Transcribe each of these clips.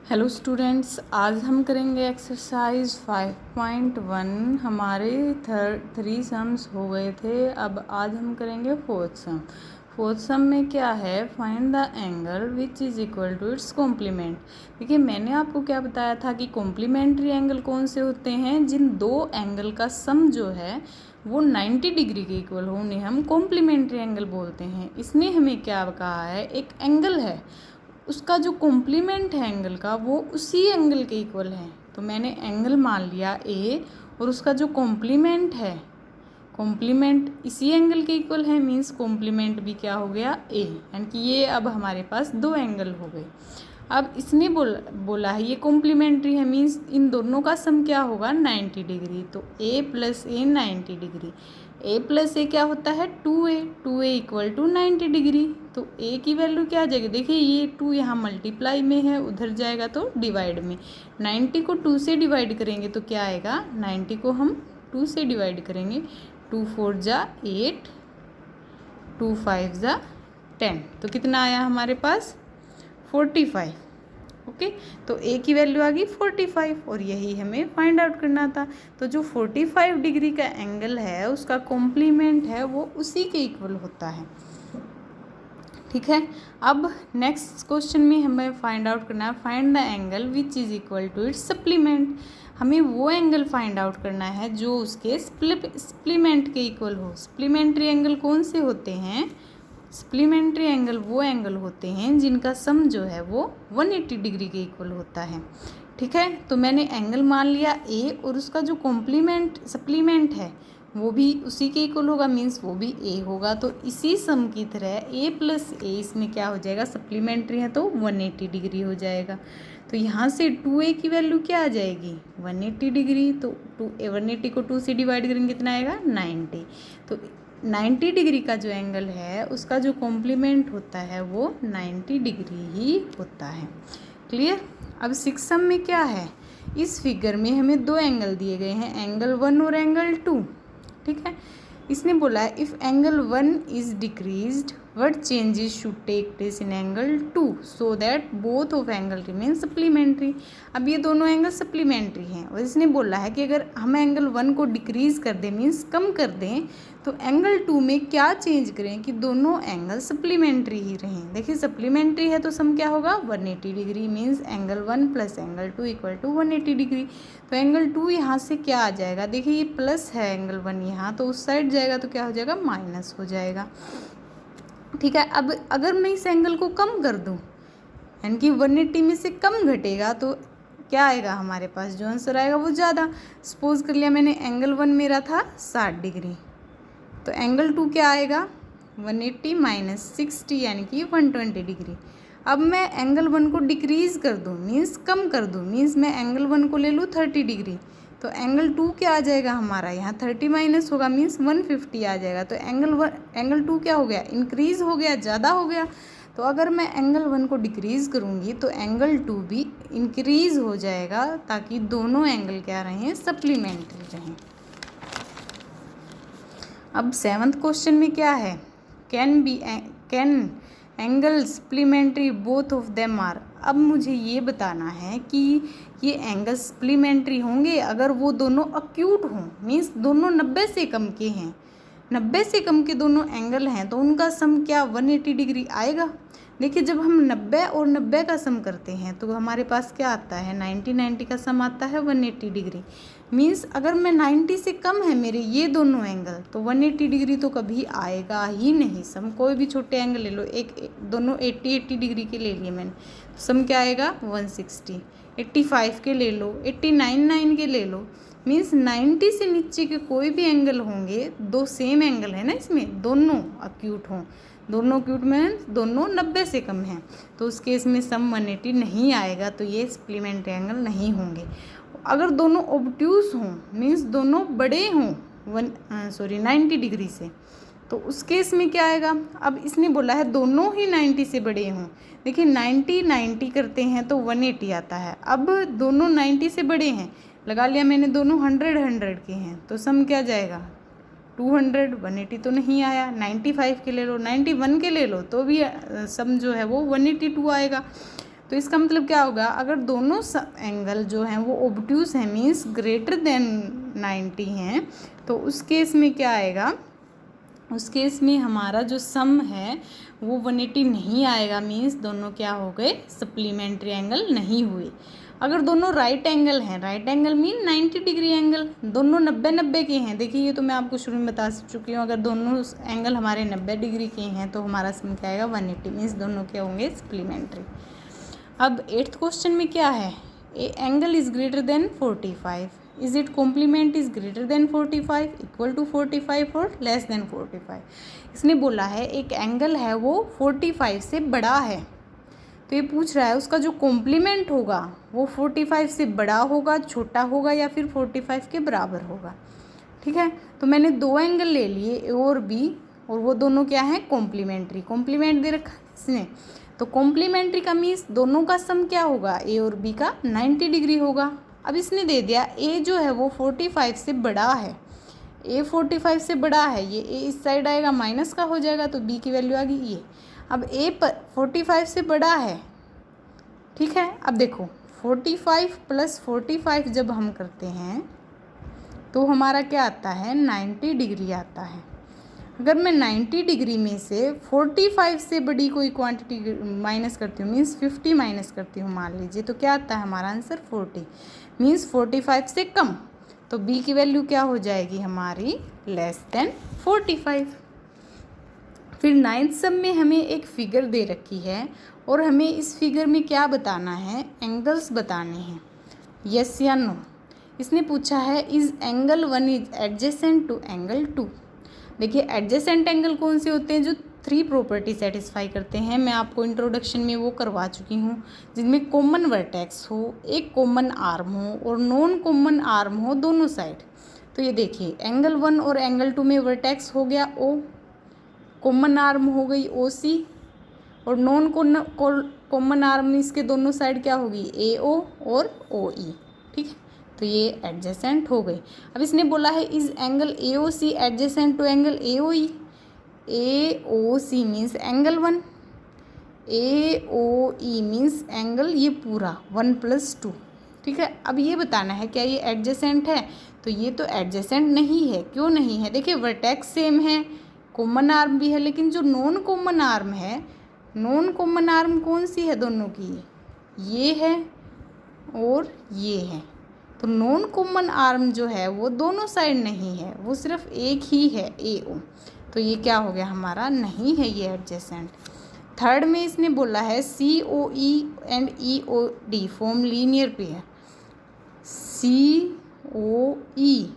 Hello students, आज हम करेंगे एक्सरसाइज 5.1। हमारे थ्री सम्स हो गए थे। अब आज हम करेंगे फोर्थ सम। फोर्थ सम में क्या है, find the angle which is equal to its complement. देखिए, मैंने आपको क्या बताया था कि कॉम्प्लीमेंट्री एंगल कौन से होते हैं, जिन दो एंगल का सम जो है वो 90 डिग्री के इक्वल हो, उन्हें हम कॉम्प्लीमेंट्री एंगल बोलते हैं। इसने हमें क्या कहा है, एक एंगल है, उसका जो कॉम्प्लीमेंट है एंगल का वो उसी एंगल के इक्वल है। तो मैंने एंगल मान लिया ए और उसका जो कॉम्प्लीमेंट है, कॉम्प्लीमेंट इसी एंगल के इक्वल है, मींस कॉम्प्लीमेंट भी क्या हो गया, ए। यानी कि ये अब हमारे पास दो एंगल हो गए। अब इसने बोला है ये कॉम्प्लीमेंट्री है, मींस इन दोनों का सम क्या होगा, 90 डिग्री। तो ए प्लस ए 90 डिग्री। ए प्लस ए क्या होता है, 2a इक्वल टू 90 डिग्री। तो ए की वैल्यू क्या आ जाएगी, देखिए ये 2 यहाँ मल्टीप्लाई में है, उधर जाएगा तो डिवाइड में। 90 को 2 से डिवाइड करेंगे तो क्या आएगा, 90 को हम 2 से डिवाइड करेंगे, 2 4 जा 8, 2 5 जा 10, तो कितना आया हमारे पास 45। ओके, तो ए की वैल्यू आ गई 45 और यही हमें फाइंड आउट करना था। तो जो 45 डिग्री का एंगल है उसका कॉम्प्लीमेंट है वो उसी के इक्वल होता है। ठीक है, अब नेक्स्ट क्वेश्चन में हमें फाइंड आउट करना है, find the angle which is equal to its supplement. हमें वो एंगल फाइंड आउट करना है जो उसके सप्लीमेंट के इक्वल हो। सप्लीमेंट्री एंगल कौन से होते हैं, सप्लीमेंट्री एंगल वो एंगल होते हैं जिनका सम जो है वो 180 डिग्री के इक्वल होता है। ठीक है, तो मैंने एंगल मान लिया ए और उसका जो कॉम्प्लीमेंट सप्लीमेंट है वो भी उसी के इक्वल होगा, मीन्स वो भी ए होगा। तो इसी सम की तरह ए प्लस ए इसमें क्या हो जाएगा, सप्लीमेंट्री है तो 180 डिग्री हो जाएगा। तो यहाँ से 2a की वैल्यू क्या आ जाएगी, 180 डिग्री। तो 180 को 2 से डिवाइड करेंगे कितना आएगा, 90। तो 90 डिग्री का जो एंगल है उसका जो कॉम्प्लीमेंट होता है वो 90 डिग्री ही होता है। क्लियर। अब 6 सम में क्या है, इस फिगर में हमें दो एंगल दिए गए हैं, एंगल 1 और एंगल 2। ठीक है, इसने बोला है if angle 1 is decreased what changes should take place in angle 2 so that both of angle remain supplementary. अब ये दोनों एंगल सप्लीमेंट्री हैं और इसने बोला है कि अगर हम एंगल 1 को डिक्रीज़ कर दें, मीन्स कम कर दें, तो एंगल 2 में क्या चेंज करें कि दोनों एंगल सप्लीमेंट्री ही रहें। देखिए सप्लीमेंट्री है तो सम क्या होगा, 180 degree, means angle 1 plus angle 2 equal to 180 degree. तो एंगल 2 यहाँ से क्या आ जाएगा, देखिए ये प्लस है एंगल 1 यहाँ, तो उस साइड जाएगा तो क्या हो जाएगा, माइनस हो जाएगा। ठीक है, अब अगर मैं इस एंगल को कम कर दूँ, यानी कि 180 में से कम घटेगा तो क्या आएगा हमारे पास, जो आंसर आएगा वो ज़्यादा। सपोज कर लिया मैंने एंगल 1 मेरा था 60 डिग्री, तो एंगल 2 क्या आएगा, 180 माइनस 60 यानी कि 120 डिग्री। अब मैं एंगल 1 को डिक्रीज़ कर दूँ, मीन्स कम कर दूँ, मीन्स मैं एंगल 1 को ले लूँ 30 डिग्री, तो एंगल 2 क्या आ जाएगा हमारा, यहाँ 30 माइनस होगा, मीन्स 150 आ जाएगा। तो एंगल 2 क्या हो गया, इंक्रीज़ हो गया, ज़्यादा हो गया। तो अगर मैं एंगल 1 को डिक्रीज़ करूँगी तो एंगल 2 भी इंक्रीज़ हो जाएगा, ताकि दोनों एंगल क्या रहें, सप्लीमेंट्री रहें। अब 7th क्वेश्चन में क्या है, can angle supplementary both of them are. अब मुझे ये बताना है कि ये एंगल सप्लीमेंट्री होंगे अगर वो दोनों अक्यूट हों, मीन्स दोनों 90 से कम के हैं, 90 से कम के दोनों एंगल हैं, तो उनका सम क्या 180 डिग्री आएगा। देखिए जब हम 90 और 90 का सम करते हैं तो हमारे पास क्या आता है, 90 का सम आता है 180 डिग्री। मीन्स अगर मैं 90 से कम है मेरे ये दोनों एंगल, तो 180 डिग्री तो कभी आएगा ही नहीं सम। कोई भी छोटे एंगल ले लो, एक दोनों 80 डिग्री के ले लिए मैंने, तो सम क्या आएगा 160। 85 के ले लो, 89 के ले लो, मीन्स 90 से नीचे के कोई भी एंगल होंगे, दो सेम एंगल है ना इसमें, दोनों अक्यूट हों, दोनों अक्यूट में दोनों 90 से कम हैं, तो उस केस में सम 180 नहीं आएगा, तो ये सप्लीमेंट्री एंगल नहीं होंगे। अगर दोनों ऑब्ट्यूज हों, मीन्स दोनों बड़े हों 90 डिग्री से, तो उस केस में क्या आएगा। अब इसने बोला है दोनों ही 90 से बड़े हों। देखिए 90 करते हैं तो 180 आता है। अब दोनों 90 से बड़े हैं, लगा लिया मैंने, दोनों 100 के हैं, तो सम क्या जाएगा 200। 180 तो नहीं आया। 95 के ले लो, 91 के ले लो, तो भी सम जो है वो 182 आएगा। तो इसका मतलब क्या होगा, अगर दोनों एंगल जो हैं वो ओब्ट्यूस हैं मीन्स ग्रेटर देन 90 हैं, तो उस केस में क्या आएगा, उस केस में हमारा जो सम है वो 180 नहीं आएगा, मीन्स दोनों क्या हो गए, सप्लीमेंट्री एंगल नहीं हुए। अगर दोनों राइट एंगल हैं, right angle mean 90 degree angle, दोनों 90 के हैं, देखिए ये तो मैं आपको शुरू में बता चुकी हूँ, अगर दोनों एंगल हमारे 90 डिग्री के हैं तो हमारा सम क्या आएगा 180, मीन्स दोनों क्या होंगे, सप्लीमेंट्री। अब 8th क्वेश्चन में क्या है, a angle is greater than 45, is it complement is greater than 45, equal to 45 और लेस देन 45। इसने बोला है एक एंगल है वो 45 से बड़ा है, तो ये पूछ रहा है उसका जो कॉम्प्लीमेंट होगा वो 45 से बड़ा होगा, छोटा होगा या फिर 45 के बराबर होगा। ठीक है, तो मैंने दो एंगल ले लिए ए और बी, और वो दोनों क्या हैं, कॉम्प्लीमेंट्री, कॉम्प्लीमेंट दे रखा है इसने, तो कॉम्प्लीमेंट्री का मीन्स दोनों का सम क्या होगा, ए और बी का 90 डिग्री होगा। अब इसने दे दिया ए जो है वो 45 से बड़ा है, ए 45 से बड़ा है, ये ए इस साइड आएगा माइनस का हो जाएगा, तो बी की वैल्यू आ गई ये। अब ए 45 से बड़ा है, ठीक है, अब देखो 45 + 45 जब हम करते हैं तो हमारा क्या आता है, 90 डिग्री आता है। अगर मैं 90 डिग्री में से 45 से बड़ी कोई क्वांटिटी माइनस करती हूँ, मीन्स 50 माइनस करती हूँ मान लीजिए, तो क्या आता है हमारा आंसर 40, मीन्स 45 से कम, तो बी की वैल्यू क्या हो जाएगी हमारी, लेस देन 45। फिर 9th सम में हमें एक फिगर दे रखी है और हमें इस फिगर में क्या बताना है, एंगल्स बताने हैं, यस या नो। इसने पूछा है is angle 1 is adjacent to angle 2। देखिए एडजेसेंट एंगल कौन से होते हैं, जो 3 प्रॉपर्टी सेटिस्फाई करते हैं, मैं आपको इंट्रोडक्शन में वो करवा चुकी हूँ, जिनमें कॉमन वर्टेक्स हो, एक कॉमन आर्म हो और नॉन कॉमन आर्म हो दोनों साइड। तो ये देखिए एंगल 1 और एंगल 2 में वर्टेक्स हो गया ओ, कॉमन आर्म हो गई ओ सी, और नॉन कॉमन आर्म इसके दोनों साइड क्या होगी, ए ओ और ओ ई। ठीक है, तो ये एडजेसेंट हो गई। अब इसने बोला है is angle A O C adjacent to angle A O E. A O C means angle 1, A O E means angle ये पूरा 1 + 2। ठीक है, अब ये बताना है क्या ये एडजेसेंट है, तो ये तो एडजेसेंट नहीं है। क्यों नहीं है, देखिए वर्टेक्स सेम है, कॉमन आर्म भी है, लेकिन जो नॉन कॉमन आर्म है, नॉन कॉमन आर्म कौन सी है दोनों की, ये है और ये है, तो नॉन कॉमन आर्म जो है वो दोनों साइड नहीं है, वो सिर्फ एक ही है ए ओ, तो ये क्या हो गया हमारा, नहीं है ये एडजेसेंट। 3rd में इसने बोला है C O E and E O D form linear pair, C O E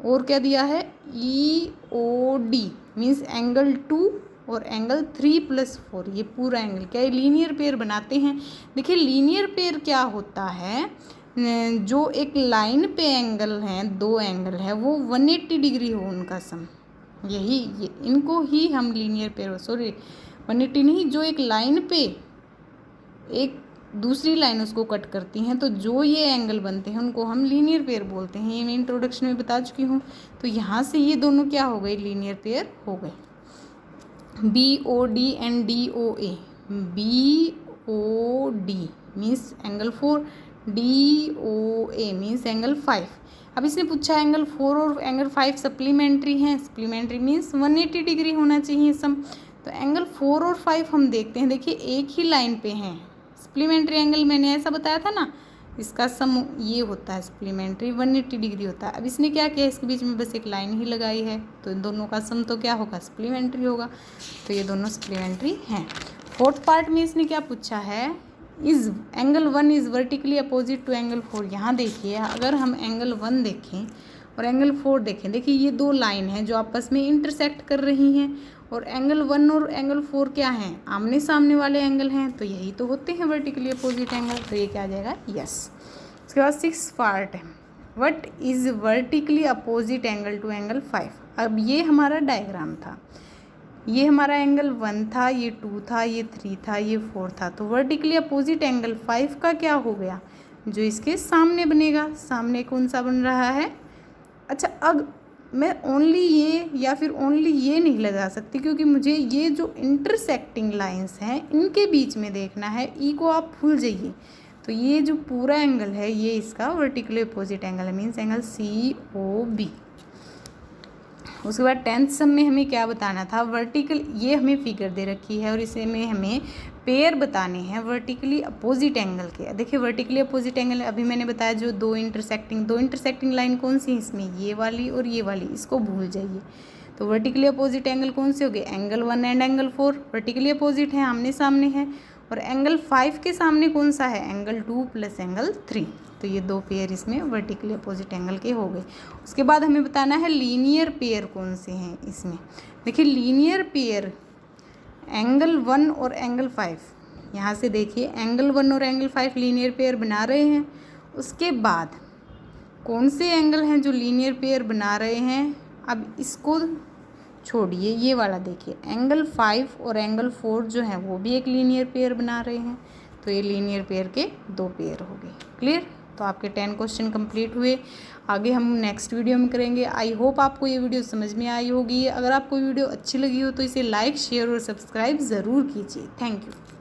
और क्या दिया है, E O D means angle 2 और एंगल 3 + 4, ये पूरा एंगल क्या है, लीनियर पेयर बनाते हैं। देखिए लीनियर पेयर क्या होता है, जो एक लाइन पे एंगल हैं, दो एंगल है वो 180 डिग्री हो उनका सम, यही ये इनको ही हम लीनियर पेयर, सॉरी 180 नहीं, जो एक लाइन पे एक दूसरी लाइन उसको कट करती हैं, तो जो ये एंगल बनते हैं उनको हम लीनियर पेयर बोलते हैं, ये मैं इंट्रोडक्शन में बता चुकी हूँ। तो यहाँ से ये दोनों क्या हो गए, लीनियर पेयर हो गए। B O D and D O A, B O D means angle 4, D O A means angle 5। अब इसने पूछा एंगल 4 और एंगल 5 सप्लीमेंट्री हैं, सप्लीमेंट्री मीन्स 180 डिग्री होना चाहिए सम, तो एंगल 4 और 5 हम देखते हैं, देखिए एक ही लाइन पे हैं, सप्लीमेंट्री एंगल मैंने ऐसा बताया था ना, इसका सम ये होता है सप्लीमेंट्री 180 डिग्री होता है। अब इसने क्या किया, इसके बीच में बस एक लाइन ही लगाई है, तो इन दोनों का सम तो क्या होगा, सप्लीमेंट्री होगा, तो ये दोनों सप्लीमेंट्री हैं। 4th पार्ट में इसने क्या पूछा है, is angle 1 is vertically opposite to angle 4। यहाँ देखिए अगर हम एंगल 1 देखें और एंगल 4 देखें, देखिए ये दो लाइन हैं जो आपस में इंटरसेक्ट कर रही हैं, और एंगल 1 और एंगल 4 क्या हैं, आमने सामने वाले एंगल हैं, तो यही तो होते हैं वर्टिकली अपोजिट एंगल, तो ये क्या आ जाएगा, यस। उसके बाद 6th पार्ट है, what is vertically opposite angle to angle 5। अब ये हमारा डायग्राम था, ये हमारा एंगल 1 था, ये 2 था, ये 3 था, ये 4 था, तो वर्टिकली अपोजिट एंगल 5 का क्या हो गया, जो इसके सामने बनेगा, सामने कौन सा बन रहा है। अच्छा अब मैं ओनली ये या फिर ओनली ये नहीं लगा सकती, क्योंकि मुझे ये जो इंटरसेक्टिंग लाइंस हैं इनके बीच में देखना है। ई को आप भूल जाइए। तो ये जो पूरा एंगल है ये इसका वर्टिकली अपोजिट एंगल है, मीन्स एंगल COB। उसके बाद 10th सम में हमें क्या बताना था, वर्टिकल, ये हमें फिगर दे रखी है और इसे में हमें पेयर बताने हैं वर्टिकली अपोजिट एंगल के। देखिए वर्टिकली अपोजिट एंगल अभी मैंने बताया जो दो इंटरसेक्टिंग लाइन कौन सी है इसमें, ये वाली और ये वाली, इसको भूल जाइए। तो वर्टिकली अपोजिट एंगल कौन से हो गए, angle 1 and angle 4 vertically opposite है, आमने सामने है। और एंगल 5 के सामने कौन सा है, एंगल 2 प्लस एंगल 3। तो ये दो पेयर इसमें वर्टिकली अपोजिट एंगल के हो गए। उसके बाद हमें बताना है लीनियर पेयर कौन से हैं इसमें। देखिए लीनियर पेयर एंगल 1 और एंगल 5, यहाँ से देखिए एंगल 1 और एंगल 5 लीनियर पेयर बना रहे हैं। उसके बाद कौन से एंगल हैं जो लीनियर पेयर बना रहे हैं, अब इसको छोड़िए, ये वाला देखिए एंगल 5 और एंगल 4 जो है वो भी एक लीनियर पेयर बना रहे हैं। तो ये लीनियर पेयर के दो पेयर हो गए। क्लियर। तो आपके 10 क्वेश्चन कंप्लीट हुए। आगे हम नेक्स्ट वीडियो में करेंगे। आई होप आपको ये वीडियो समझ में आई होगी। अगर आपको वीडियो अच्छी लगी हो तो इसे लाइक, शेयर और सब्सक्राइब ज़रूर कीजिए। Thank you.